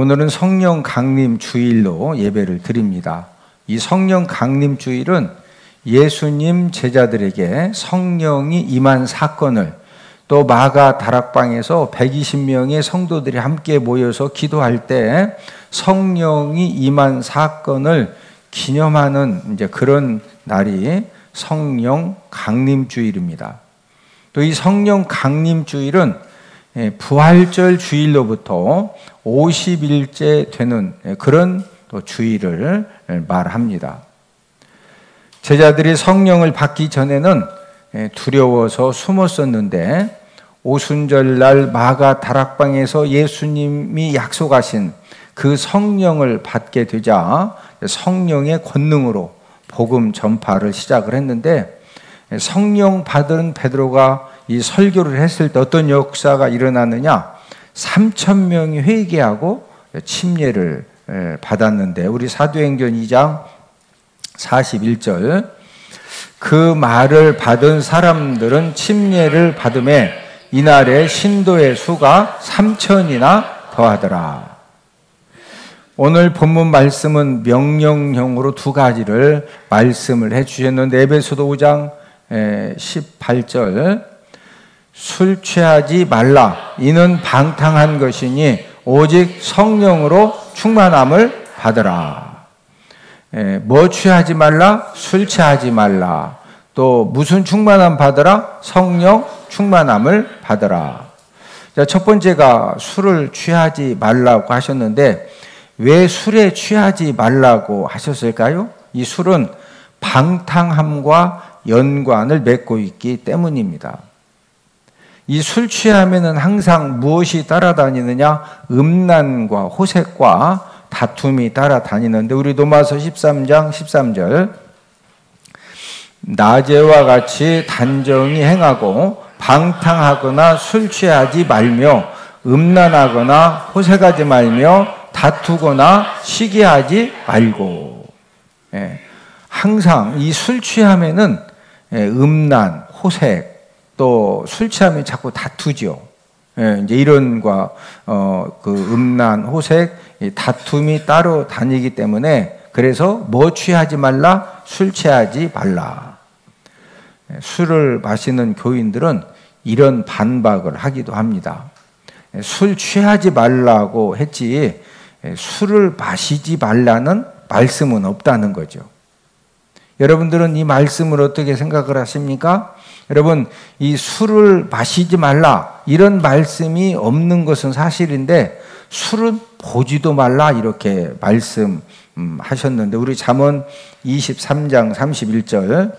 오늘은 성령 강림 주일로 예배를 드립니다. 이 성령 강림 주일은 예수님 제자들에게 성령이 임한 사건을, 또 마가 다락방에서 120명의 성도들이 함께 모여서 기도할 때 성령이 임한 사건을 기념하는 이제 그런 날이 성령 강림 주일입니다. 또 이 성령 강림 주일은 부활절 주일로부터 50일째 되는 그런 또 주일을 말합니다. 제자들이 성령을 받기 전에는 두려워서 숨었었는데 오순절날 마가 다락방에서 예수님이 약속하신 그 성령을 받게 되자 성령의 권능으로 복음 전파를 시작을 했는데, 성령 받은 베드로가 이 설교를 했을 때 어떤 역사가 일어나느냐, 3,000명이 회개하고 침례를 받았는데, 우리 사도행전 2장 41절, 그 말을 받은 사람들은 침례를 받음에 이날에 신도의 수가 3,000이나 더하더라. 오늘 본문 말씀은 명령형으로 두 가지를 말씀을 해주셨는데, 에베소서 5장 18절, 술 취하지 말라. 이는 방탕한 것이니 오직 성령으로 충만함을 받으라. 뭐 취하지 말라? 술 취하지 말라. 또 무슨 충만함 받으라? 성령 충만함을 받으라. 자, 첫 번째가 술을 취하지 말라고 하셨는데, 왜 술에 취하지 말라고 하셨을까요? 이 술은 방탕함과 연관을 맺고 있기 때문입니다. 이 술 취하면은 항상 무엇이 따라다니느냐? 음란과 호색과 다툼이 따라다니는데, 우리 로마서 13장 13절, 낮에와 같이 단정히 행하고 방탕하거나 술 취하지 말며 음란하거나 호색하지 말며 다투거나 시기하지 말고. 항상 이 술 취하면은 음란, 호색, 또 술 취하면 자꾸 다투죠. 이제 이런과 그 음란, 호색, 다툼이 따로 다니기 때문에, 그래서 뭐 취하지 말라? 술 취하지 말라. 술을 마시는 교인들은 이런 반박을 하기도 합니다. 술 취하지 말라고 했지 술을 마시지 말라는 말씀은 없다는 거죠. 여러분들은 이 말씀을 어떻게 생각을 하십니까? 여러분, 이 술을 마시지 말라 이런 말씀이 없는 것은 사실인데, 술은 보지도 말라 이렇게 말씀하셨는데, 우리 잠언 23장 31절,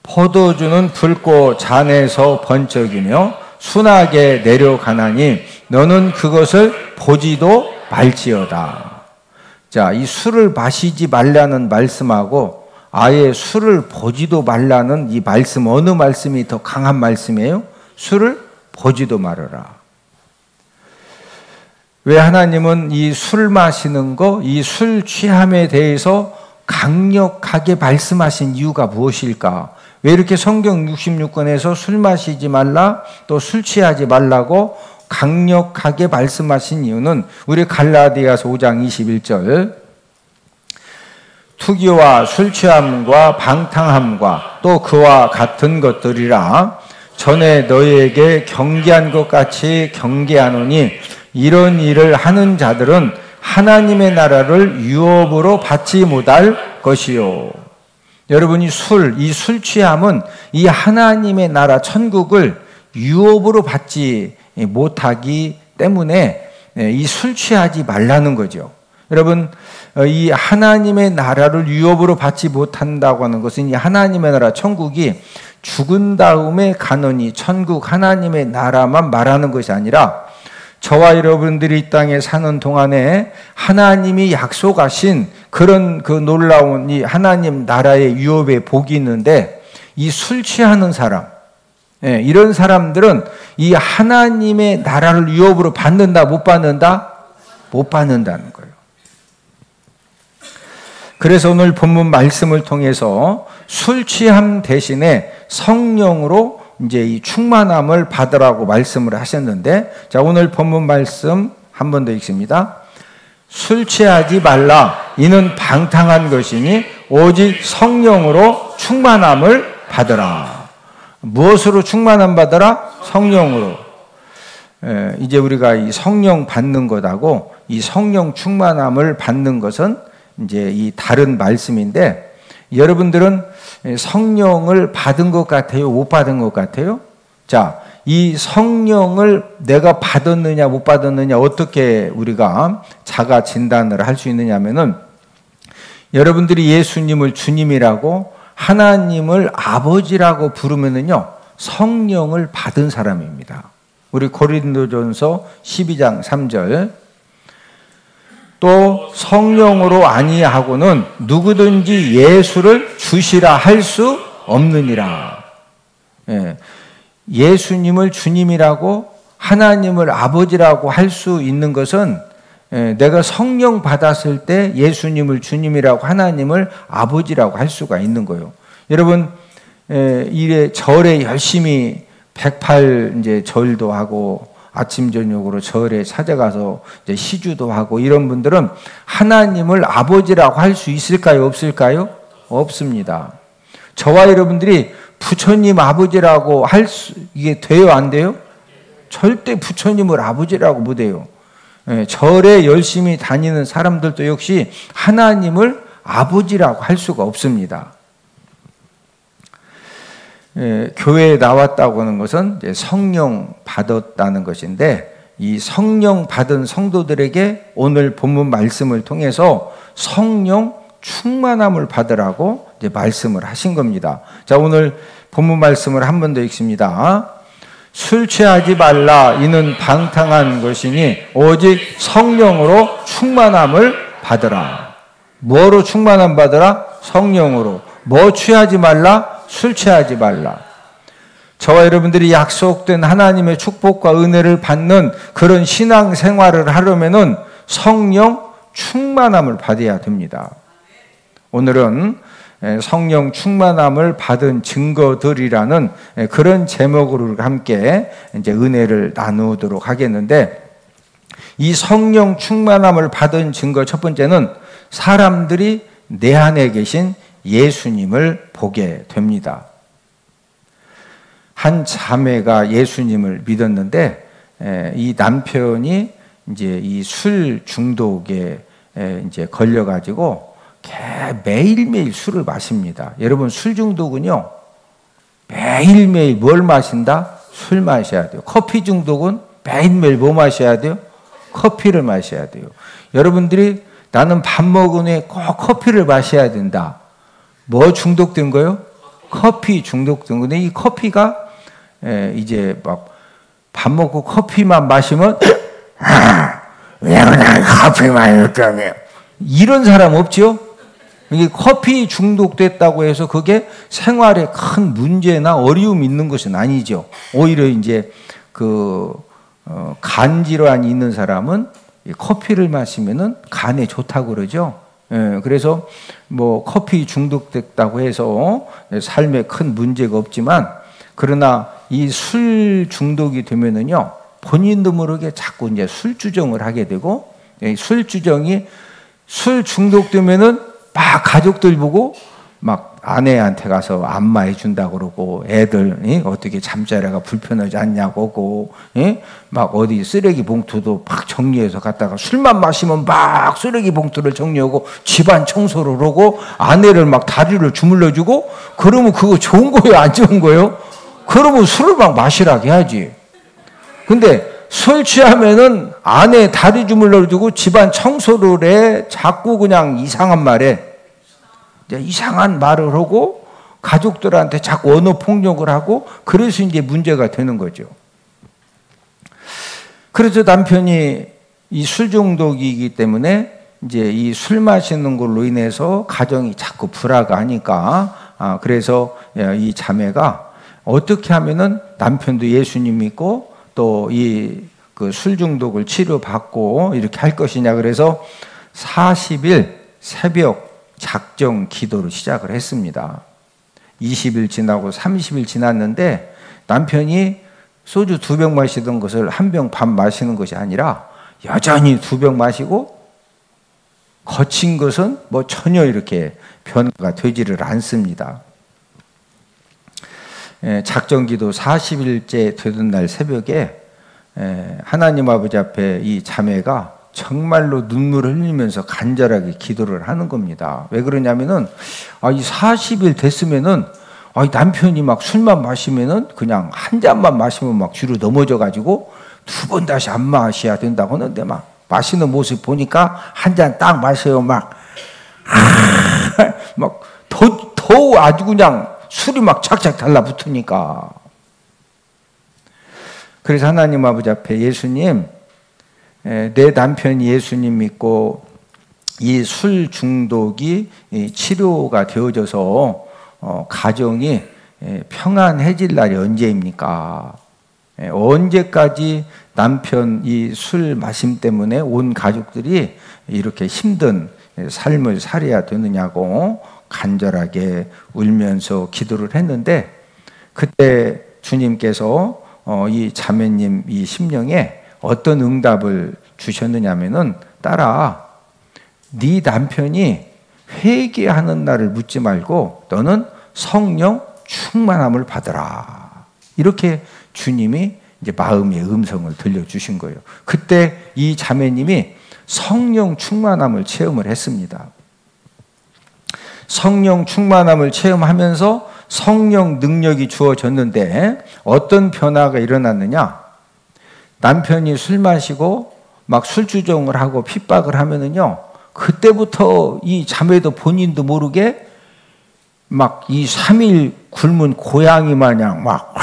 포도주는 붉고 잔에서 번쩍이며 순하게 내려가나니 너는 그것을 보지도 말지어다. 자, 이 술을 마시지 말라는 말씀하고 아예 술을 보지도 말라는 이 말씀, 어느 말씀이 더 강한 말씀이에요? 술을 보지도 말아라. 왜 하나님은 이 술 마시는 거, 이 술 취함에 대해서 강력하게 말씀하신 이유가 무엇일까? 왜 이렇게 성경 66권에서 술 마시지 말라, 또 술 취하지 말라고 강력하게 말씀하신 이유는 우리 갈라디아서 5장 21절, 투기와 술 취함과 방탕함과 또 그와 같은 것들이라 전에 너희에게 경계한 것 같이 경계하노니 이런 일을 하는 자들은 하나님의 나라를 유업으로 받지 못할 것이요. 여러분, 이 술 취함은 이 하나님의 나라 천국을 유업으로 받지 못하기 때문에 이 술 취하지 말라는 거죠. 여러분, 이 하나님의 나라를 유업으로 받지 못한다고 하는 것은 이 하나님의 나라 천국이 죽은 다음에 가는 이 천국 하나님의 나라만 말하는 것이 아니라, 저와 여러분들이 이 땅에 사는 동안에 하나님이 약속하신 그런 그 놀라운 이 하나님 나라의 유업의 복이 있는데, 이 술 취하는 사람, 이런 사람들은 이 하나님의 나라를 유업으로 받는다, 못 받는다? 못 받는다는 거예요. 그래서 오늘 본문 말씀을 통해서 술 취함 대신에 성령으로 이제 이 충만함을 받으라고 말씀을 하셨는데, 자, 오늘 본문 말씀 한 번 더 읽습니다. 술 취하지 말라. 이는 방탕한 것이니 오직 성령으로 충만함을 받으라. 무엇으로 충만함 받으라? 성령으로. 이제 우리가 이 성령 받는 것하고 이 성령 충만함을 받는 것은 이제 이 다른 말씀인데, 여러분들은 성령을 받은 것 같아요? 못 받은 것 같아요? 자, 이 성령을 내가 받았느냐 못 받았느냐 어떻게 우리가 자가 진단을 할 수 있느냐 하면은, 여러분들이 예수님을 주님이라고 하나님을 아버지라고 부르면은요, 성령을 받은 사람입니다. 우리 고린도전서 12장 3절, 또 성령으로 아니하고는 누구든지 예수를 주시라 할 수 없느니라. 예수님을 주님이라고 하나님을 아버지라고 할 수 있는 것은 내가 성령 받았을 때 예수님을 주님이라고 하나님을 아버지라고 할 수가 있는 거예요. 여러분, 이래 절에 열심히 108 이제 절도 하고 아침 저녁으로 절에 찾아가서 이제 시주도 하고 이런 분들은 하나님을 아버지라고 할 수 있을까요? 없을까요? 없습니다. 저와 여러분들이 부처님 아버지라고 이게 돼요? 안 돼요? 절대 부처님을 아버지라고 못해요. 절에 열심히 다니는 사람들도 역시 하나님을 아버지라고 할 수가 없습니다. 교회에 나왔다고 하는 것은 이제 성령 받았다는 것인데, 이 성령 받은 성도들에게 오늘 본문 말씀을 통해서 성령 충만함을 받으라고 이제 말씀을 하신 겁니다. 자, 오늘 본문 말씀을 한 번 더 읽습니다. 술 취하지 말라. 이는 방탕한 것이니 오직 성령으로 충만함을 받으라. 뭐로 충만함 받으라? 성령으로. 뭐 취하지 말라? 술 취하지 말라. 저와 여러분들이 약속된 하나님의 축복과 은혜를 받는 그런 신앙 생활을 하려면은 성령 충만함을 받아야 됩니다. 오늘은 성령 충만함을 받은 증거들이라는 그런 제목으로 함께 이제 은혜를 나누도록 하겠는데, 이 성령 충만함을 받은 증거 첫 번째는 사람들이 내 안에 계신 예수님을 보게 됩니다. 한 자매가 예수님을 믿었는데, 이 남편이 이제 이 술 중독에 이제 걸려가지고 매일매일 술을 마십니다. 여러분, 술 중독은요, 매일매일 뭘 마신다? 술 마셔야 돼요. 커피 중독은 매일매일 뭐 마셔야 돼요? 커피를 마셔야 돼요. 여러분들이 나는 밥 먹은 후에 꼭 커피를 마셔야 된다. 뭐 중독된 거예요? 커피 중독된 건데, 이 커피가 이제 막 밥 먹고 커피만 마시면 왜 그냥 커피만 먹자며 이런 사람 없죠? 이게 커피 중독됐다고 해서 그게 생활에 큰 문제나 어려움이 있는 것은 아니죠. 오히려 이제 간 질환이 있는 사람은 커피를 마시면은 간에 좋다고 그러죠. 그래서 뭐 커피 중독됐다고 해서 삶에 큰 문제가 없지만, 그러나 이 술 중독이 되면은요, 본인도 모르게 자꾸 이제 술주정을 하게 되고, 술주정이 술 중독되면은 막 가족들 보고 막 아내한테 가서 안마해 준다고 그러고, 애들 어떻게 잠자리가 불편하지 않냐고 하고, 막 어디 쓰레기 봉투도 막 정리해서 갖다가 술만 마시면 막 쓰레기 봉투를 정리하고 집안 청소를 하고 아내를 막 다리를 주물러 주고. 그러면 그거 좋은 거예요? 안 좋은 거예요? 그러면 술을 막 마시라고 해야지. 근데 술 취하면은 아내 다리 주물러 주고 집안 청소를 해. 자꾸 그냥 이상한 말에 이상한 말을 하고 가족들한테 자꾸 언어 폭력을 하고, 그래서 이제 문제가 되는 거죠. 그래서 남편이 이 술 중독이기 때문에 이제 이 술 마시는 걸로 인해서 가정이 자꾸 불화가하니까, 그래서 이 자매가 어떻게 하면은 남편도 예수님 믿고 또 이 그 술 중독을 치료받고 이렇게 할 것이냐, 그래서 40일 새벽 작정 기도를 시작을 했습니다. 20일 지나고 30일 지났는데 남편이 소주 2병 마시던 것을 1병 반 마시는 것이 아니라 여전히 2병 마시고 거친 것은 뭐 전혀 이렇게 변화가 되지를 않습니다. 작정기도 40일째 되던 날 새벽에 하나님 아버지 앞에 이 자매가 정말로 눈물을 흘리면서 간절하게 기도를 하는 겁니다. 왜 그러냐면은 이 40일 됐으면은 남편이 막 술만 마시면은 그냥 한 잔만 마시면 막 뒤로 넘어져 가지고 2번 다시 안 마셔야 된다고 하는데 막 마시는 모습 보니까 한 잔 딱 마셔요. 더 아주 그냥 술이 막 착착 달라붙으니까. 그래서 하나님 아버지 앞에 예수님, 내 남편이 예수님 믿고 이 술 중독이 치료가 되어져서 가정이 평안해질 날이 언제입니까? 언제까지 남편 이 술 마심 때문에 온 가족들이 이렇게 힘든 삶을 살아야 되느냐고 간절하게 울면서 기도를 했는데, 그때 주님께서 이 자매님 이 심령에 어떤 응답을 주셨느냐면은, 딸아, 네 남편이 회개하는 날을 묻지 말고 너는 성령 충만함을 받으라. 이렇게 주님이 이제 마음의 음성을 들려주신 거예요. 그때 이 자매님이 성령 충만함을 체험을 했습니다. 성령 충만함을 체험하면서 성령 능력이 주어졌는데 어떤 변화가 일어났느냐? 남편이 술 마시고 막 술주정을 하고 핍박을 하면은요, 그때부터 이 자매도 본인도 모르게 막 이 3일 굶은 고양이 마냥 막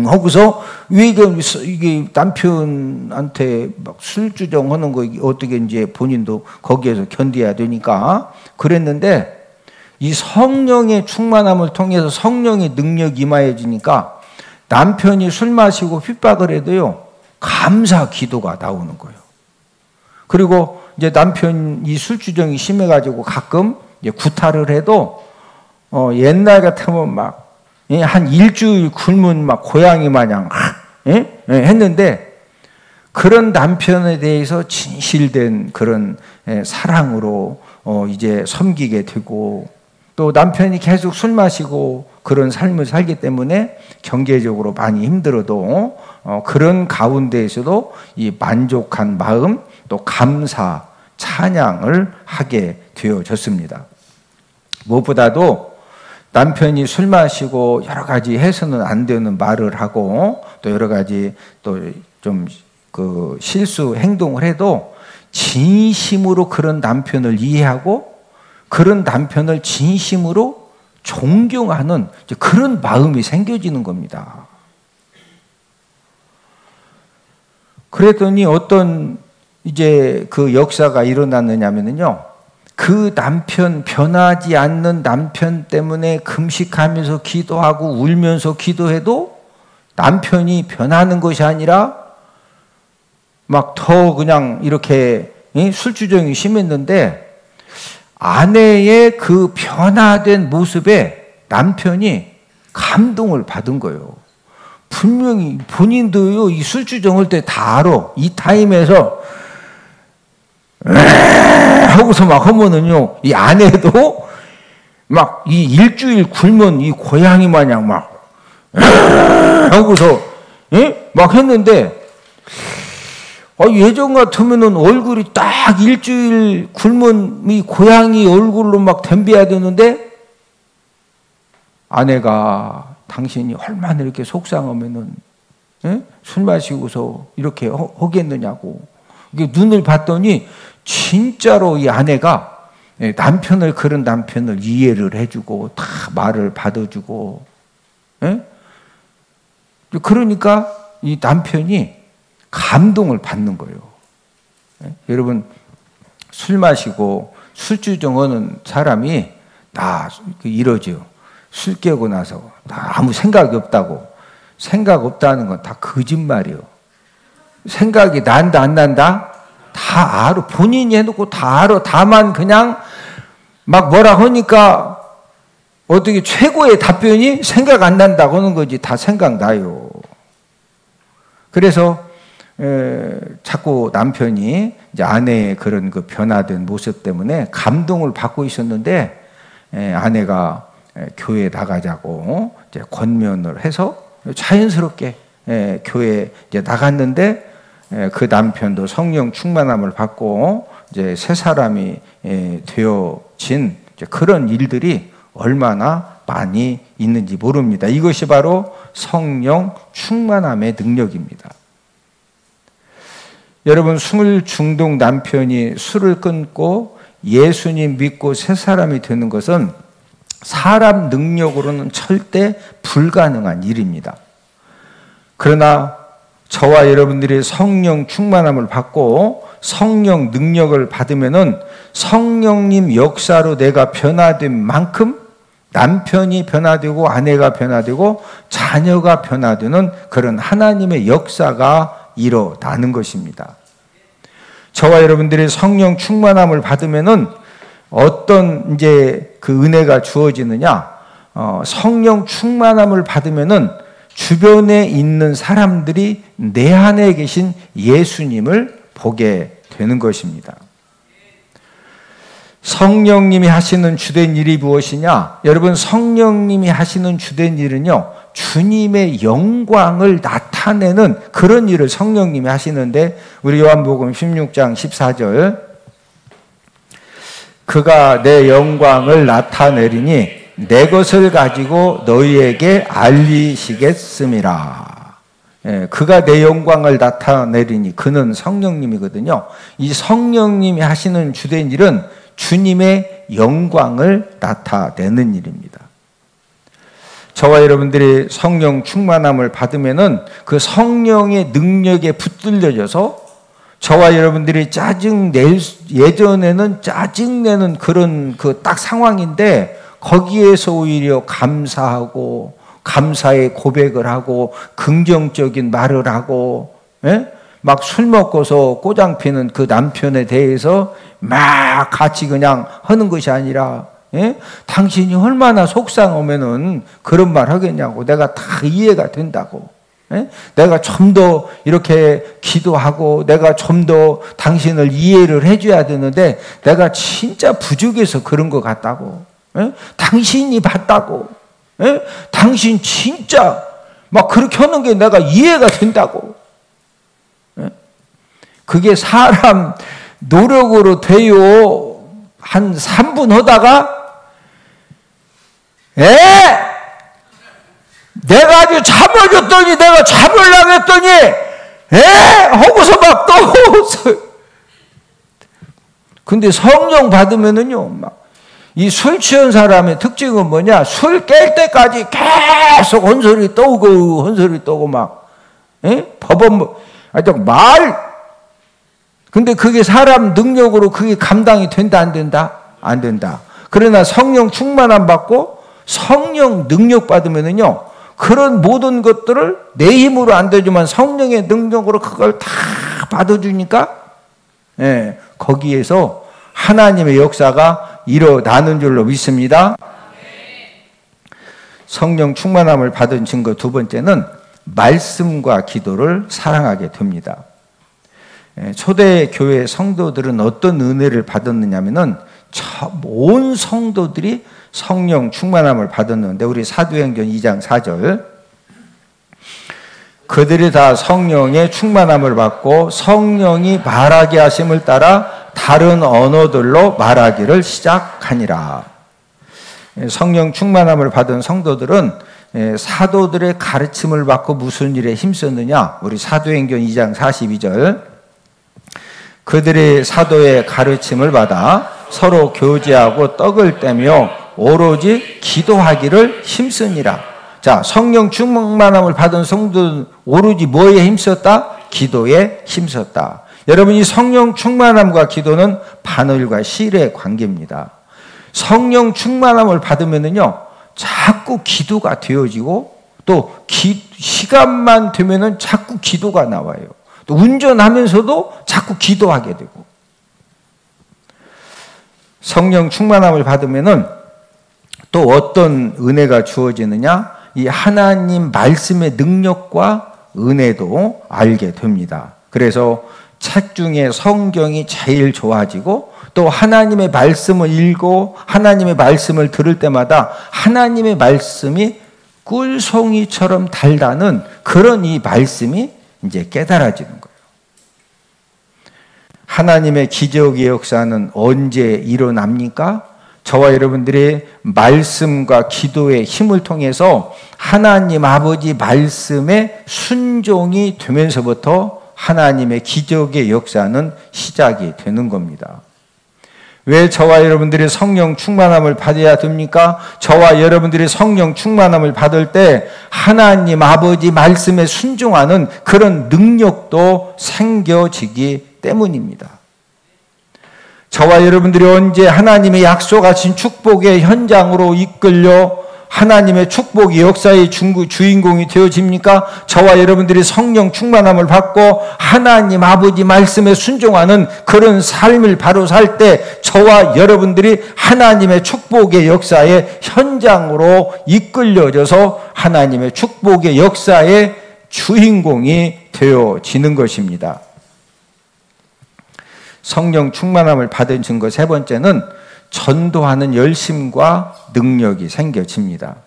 하고서, 왜 이게 남편한테 막 술주정 하는 거 어떻게 이제 본인도 거기에서 견뎌야 되니까 그랬는데, 이 성령의 충만함을 통해서 성령의 능력이 임하여지니까 남편이 술 마시고 핍박을 해도요, 감사 기도가 나오는 거예요. 그리고 이제 남편 이 술주정이 심해가지고 가끔 이제 구타를 해도 옛날 같으면 막 한 일주일 굶은 막 고양이 마냥 했는데, 그런 남편에 대해서 진실된 그런 사랑으로 이제 섬기게 되고, 또 남편이 계속 술 마시고 그런 삶을 살기 때문에 경제적으로 많이 힘들어도 그런 가운데에서도 이 만족한 마음, 또 감사, 찬양을 하게 되어졌습니다. 무엇보다도 남편이 술 마시고 여러 가지 해서는 안 되는 말을 하고 또 여러 가지 또 좀 그 실수 행동을 해도 진심으로 그런 남편을 이해하고 그런 남편을 진심으로 존경하는 그런 마음이 생겨지는 겁니다. 그랬더니 어떤 이제 그 역사가 일어났느냐면요, 그 남편, 변하지 않는 남편 때문에 금식하면서 기도하고 울면서 기도해도 남편이 변하는 것이 아니라 막 더 그냥 이렇게 술주정이 심했는데, 아내의 그 변화된 모습에 남편이 감동을 받은 거예요. 분명히 본인도요, 이 술주정할 때 다 알아. 이 타임에서 하고서 막 하면은요, 이 아내도 막 이 일주일 굶은 이 고양이 마냥 막 하고서 막 했는데, 예전 같으면은 얼굴이 딱 일주일 굶은 이 고양이 얼굴로 막 덤벼야 되는데, 아내가 당신이 얼마나 이렇게 속상하면은 술 마시고서 이렇게 하겠느냐고. 이게 눈을 봤더니 진짜로 이 아내가 남편을, 그런 남편을 이해를 해주고 다 말을 받아주고, 그러니까 이 남편이 감동을 받는 거예요. 여러분, 술 마시고 술주정하는 사람이 다 이러죠. 술 깨고 나서 다 아무 생각이 없다고. 생각 없다는 건 다 거짓말이에요. 생각이 난다 안 난다? 다 알아. 본인이 해놓고 다 알아. 다만 그냥 막 뭐라 하니까 어떻게 최고의 답변이 생각 안 난다고 하는 거지. 다 생각나요. 그래서 자꾸 남편이 이제 아내의 그런 그 변화된 모습 때문에 감동을 받고 있었는데 아내가 교회에 나가자고 이제 권면을 해서 자연스럽게 교회에 이제 나갔는데 그 남편도 성령 충만함을 받고 이제 새 사람이 되어진 그런 일들이 얼마나 많이 있는지 모릅니다. 이것이 바로 성령 충만함의 능력입니다. 여러분, 술 중독 남편이 술을 끊고 예수님 믿고 새 사람이 되는 것은 사람 능력으로는 절대 불가능한 일입니다. 그러나 저와 여러분들이 성령 충만함을 받고 성령 능력을 받으면은 성령님 역사로 내가 변화된 만큼 남편이 변화되고 아내가 변화되고 자녀가 변화되는 그런 하나님의 역사가 일어나는 것입니다. 저와 여러분들이 성령 충만함을 받으면은 어떤 이제 그 은혜가 주어지느냐? 성령 충만함을 받으면은 주변에 있는 사람들이 내 안에 계신 예수님을 보게 되는 것입니다. 성령님이 하시는 주된 일이 무엇이냐? 여러분, 성령님이 하시는 주된 일은요, 주님의 영광을 나타내는 그런 일을 성령님이 하시는데, 우리 요한복음 16장 14절, 그가 내 영광을 나타내리니 내 것을 가지고 너희에게 알리시겠음이라. 그가 내 영광을 나타내리니, 그는 성령님이거든요. 이 성령님이 하시는 주된 일은 주님의 영광을 나타내는 일입니다. 저와 여러분들이 성령 충만함을 받으면은 그 성령의 능력에 붙들려져서 저와 여러분들이 예전에는 짜증내는 그런 그 딱 상황인데 거기에서 오히려 감사하고 감사의 고백을 하고 긍정적인 말을 하고, 막 술 먹고서 꼬장 피는 그 남편에 대해서 막 같이 그냥 하는 것이 아니라, 당신이 얼마나 속상하면은 그런 말 하겠냐고, 내가 다 이해가 된다고, 내가 좀 더 이렇게 기도하고 내가 좀 더 당신을 이해를 해줘야 되는데 내가 진짜 부족해서 그런 것 같다고, 당신이 봤다고, 당신 진짜 막 그렇게 하는 게 내가 이해가 된다고. 그게 사람 노력으로 돼요. 한 3분 하다가 내가 아주 잠을 줬더니 내가 잠을 나겠더니 하고서 막 또 근데 성령 받으면은요, 막 이 술 취한 사람의 특징은 뭐냐? 술 깰 때까지 계속 혼소리 떠오고 막 법원 근데 그게 사람 능력으로 그게 감당이 된다 안 된다? 안 된다. 그러나 성령 충만함 받고 성령 능력 받으면은요, 그런 모든 것들을 내 힘으로 안 되지만 성령의 능력으로 그걸 다 받아주니까 거기에서 하나님의 역사가 일어나는 줄로 믿습니다. 성령 충만함을 받은 증거 두 번째는 말씀과 기도를 사랑하게 됩니다. 초대교회 성도들은 어떤 은혜를 받았느냐면은 온 성도들이 성령 충만함을 받았는데, 우리 사도행전 2장 4절, 그들이 다 성령의 충만함을 받고 성령이 말하게 하심을 따라 다른 언어들로 말하기를 시작하니라. 성령 충만함을 받은 성도들은 사도들의 가르침을 받고 무슨 일에 힘썼느냐? 우리 사도행전 2장 42절, 그들이 사도의 가르침을 받아 서로 교제하고 떡을 떼며 오로지 기도하기를 힘쓰니라. 자, 성령 충만함을 받은 성도는 오로지 뭐에 힘썼다? 기도에 힘썼다. 여러분, 이 성령 충만함과 기도는 바늘과 실의 관계입니다. 성령 충만함을 받으면은요, 자꾸 기도가 되어지고, 또 시간만 되면은 자꾸 기도가 나와요. 또 운전하면서도 자꾸 기도하게 되고. 성령 충만함을 받으면은 또 어떤 은혜가 주어지느냐? 이 하나님 말씀의 능력과 은혜도 알게 됩니다. 그래서 책 중에 성경이 제일 좋아지고 또 하나님의 말씀을 읽고 하나님의 말씀을 들을 때마다 하나님의 말씀이 꿀송이처럼 달다는 그런 이 말씀이 이제 깨달아지는 거예요. 하나님의 기적의 역사는 언제 일어납니까? 저와 여러분들의 말씀과 기도의 힘을 통해서 하나님 아버지 말씀에 순종이 되면서부터 하나님의 기적의 역사는 시작이 되는 겁니다. 왜 저와 여러분들이 성령 충만함을 받아야 됩니까? 저와 여러분들이 성령 충만함을 받을 때 하나님 아버지 말씀에 순종하는 그런 능력도 생겨지기 때문입니다. 저와 여러분들이 언제 하나님의 약속하신 축복의 현장으로 이끌려 하나님의 축복의 역사의 주인공이 되어집니까? 저와 여러분들이 성령 충만함을 받고 하나님 아버지 말씀에 순종하는 그런 삶을 바로 살 때 저와 여러분들이 하나님의 축복의 역사의 현장으로 이끌려져서 하나님의 축복의 역사의 주인공이 되어지는 것입니다. 성령 충만함을 받은 증거 세 번째는 전도하는 열심과 능력이 생겨집니다.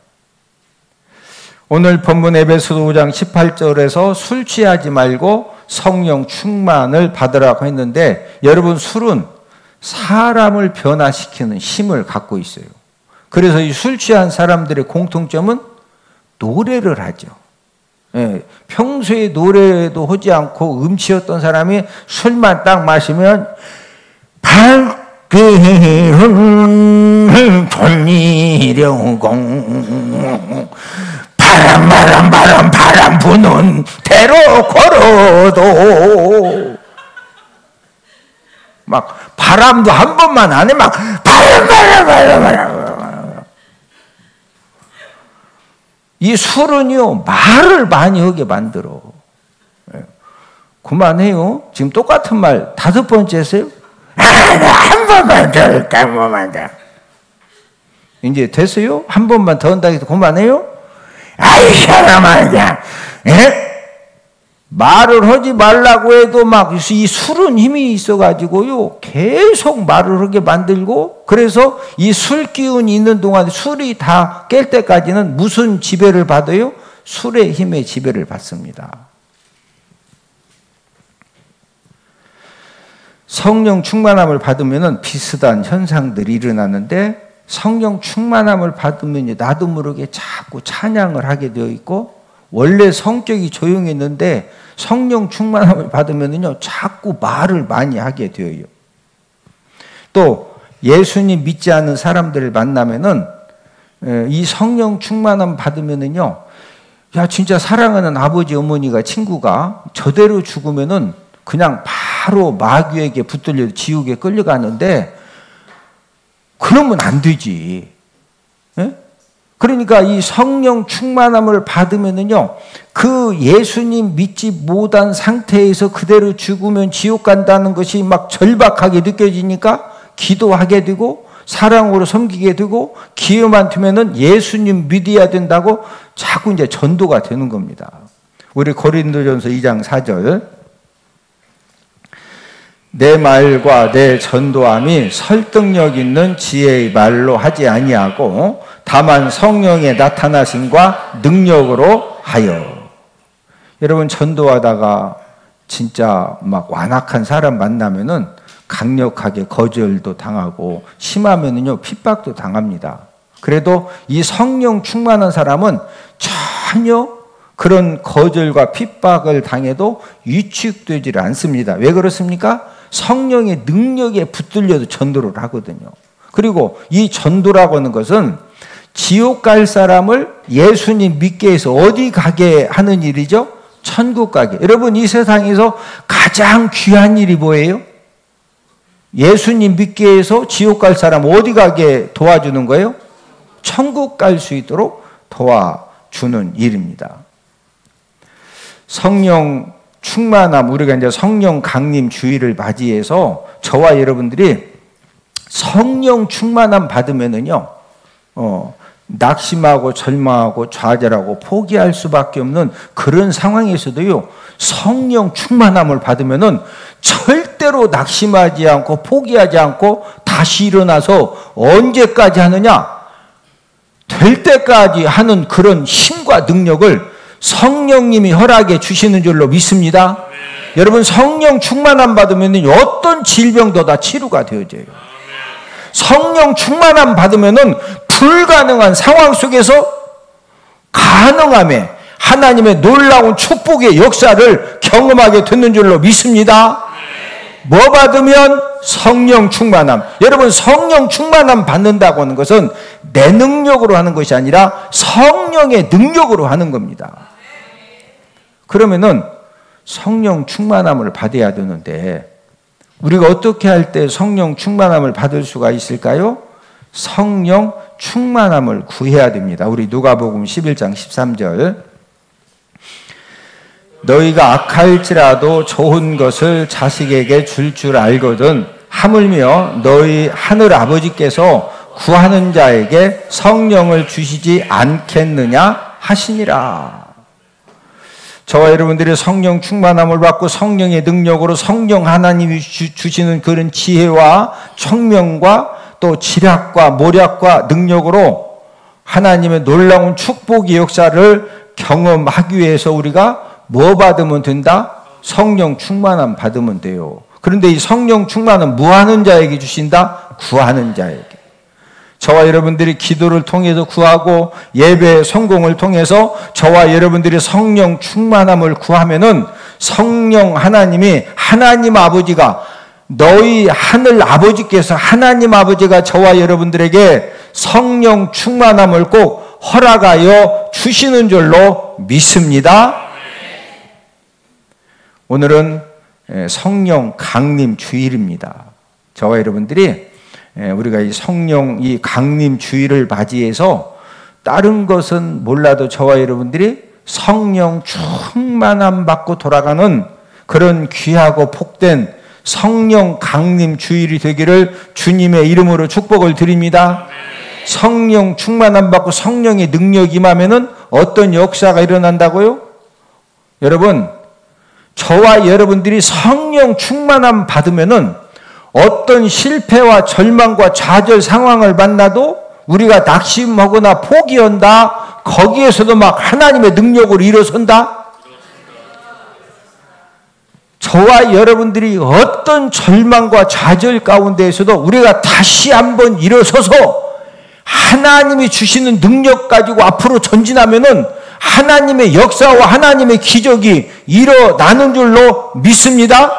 오늘 본문 에베소서 5장 18절에서 술 취하지 말고 성령 충만을 받으라고 했는데 여러분 술은 사람을 변화시키는 힘을 갖고 있어요. 그래서 이 술 취한 사람들의 공통점은 노래를 하죠. 예, 평소에 노래도 하지 않고 음치였던 사람이 술만 딱 마시면 밝기는 돌리려고 바람 부는 대로 걸어도 막 바람도 한 번만 안 해 막 바람 이 술은요 말을 많이 하게 만들어. 그만해요. 지금 똑같은 말 5번째 했어요. 한 번만 더 할까 한 번만 더. 이제 됐어요? 한 번만 더 한다고 해서 그만해요? 아이 사람아 그냥 말을 하지 말라고 해도 막 이 술은 힘이 있어가지고요 계속 말을 하게 만들고 그래서 이 술 기운이 있는 동안 술이 다 깰 때까지는 무슨 지배를 받아요? 술의 힘의 지배를 받습니다. 성령 충만함을 받으면 비슷한 현상들이 일어나는데 성령 충만함을 받으면 나도 모르게 자꾸 찬양을 하게 되어 있고 원래 성격이 조용했는데 성령 충만함을 받으면요 자꾸 말을 많이 하게 되어요. 또 예수님 믿지 않는 사람들을 만나면은 이 성령 충만함 받으면은요 야 진짜 사랑하는 아버지 어머니가 친구가 저대로 죽으면은 그냥 바로 마귀에게 붙들려 지옥에 끌려가는데 그러면 안 되지. 예? 그러니까 이 성령 충만함을 받으면은요, 그 예수님 믿지 못한 상태에서 그대로 죽으면 지옥 간다는 것이 막 절박하게 느껴지니까 기도하게 되고 사랑으로 섬기게 되고 기회만 되면은 예수님 믿어야 된다고 자꾸 이제 전도가 되는 겁니다. 우리 고린도전서 2장 4절. 내 말과 내 전도함이 설득력 있는 지혜의 말로 하지 아니하고 다만 성령의 나타나심과 능력으로 하여. 여러분 전도하다가 진짜 막 완악한 사람 만나면은 강력하게 거절도 당하고 심하면은요 핍박도 당합니다. 그래도 이 성령 충만한 사람은 전혀 그런 거절과 핍박을 당해도 위축되지 않습니다. 왜 그렇습니까? 성령의 능력에 붙들려도 전도를 하거든요. 그리고 이 전도라고 하는 것은 지옥 갈 사람을 예수님 믿게 해서 어디 가게 하는 일이죠? 천국 가게. 여러분 이 세상에서 가장 귀한 일이 뭐예요? 예수님 믿게 해서 지옥 갈 사람 어디 가게 도와주는 거예요? 천국 갈 수 있도록 도와주는 일입니다. 성령 충만함, 우리가 이제 성령 강림 주일을 맞이해서 저와 여러분들이 성령 충만함 받으면은요, 낙심하고 절망하고 좌절하고 포기할 수밖에 없는 그런 상황에서도요, 성령 충만함을 받으면은 절대로 낙심하지 않고 포기하지 않고 다시 일어나서 언제까지 하느냐? 될 때까지 하는 그런 힘과 능력을 성령님이 허락해 주시는 줄로 믿습니다. 여러분, 성령 충만함 받으면 어떤 질병도 다 치료가 되어져요. 성령 충만함 받으면 불가능한 상황 속에서 가능함에 하나님의 놀라운 축복의 역사를 경험하게 되는 줄로 믿습니다. 뭐 받으면? 성령 충만함. 여러분, 성령 충만함 받는다고 하는 것은 내 능력으로 하는 것이 아니라 성령의 능력으로 하는 겁니다. 그러면은 성령 충만함을 받아야 되는데 우리가 어떻게 할 때 성령 충만함을 받을 수가 있을까요? 성령 충만함을 구해야 됩니다. 우리 누가복음 11장 13절. 너희가 악할지라도 좋은 것을 자식에게 줄 줄 알거든 하물며 너희 하늘 아버지께서 구하는 자에게 성령을 주시지 않겠느냐 하시니라. 저와 여러분들이 성령 충만함을 받고 성령의 능력으로 성령 하나님이 주시는 그런 지혜와 총명과 또 지략과 모략과 능력으로 하나님의 놀라운 축복의 역사를 경험하기 위해서 우리가 뭐 받으면 된다? 성령 충만함 받으면 돼요. 그런데 이 성령 충만은 뭐 하는 자에게 주신다? 구하는 자에게. 저와 여러분들이 기도를 통해서 구하고 예배 성공을 통해서 저와 여러분들이 성령 충만함을 구하면은 성령 하나님이 하나님 아버지가 너희 하늘 아버지께서 하나님 아버지가 저와 여러분들에게 성령 충만함을 꼭 허락하여 주시는 줄로 믿습니다. 오늘은 성령 강림 주일입니다. 저와 여러분들이 우리가 이 성령 이 강림 주일을 맞이해서 다른 것은 몰라도 저와 여러분들이 성령 충만함 받고 돌아가는 그런 귀하고 복된 성령 강림 주일이 되기를 주님의 이름으로 축복을 드립니다. 성령 충만함 받고 성령의 능력이 임하면은 어떤 역사가 일어난다고요? 여러분, 저와 여러분들이 성령 충만함 받으면은 어떤 실패와 절망과 좌절 상황을 만나도 우리가 낙심하거나 포기한다. 거기에서도 막 하나님의 능력으로 일어선다. 저와 여러분들이 어떤 절망과 좌절 가운데에서도 우리가 다시 한번 일어서서 하나님이 주시는 능력 가지고 앞으로 전진하면은 하나님의 역사와 하나님의 기적이 일어나는 줄로 믿습니다.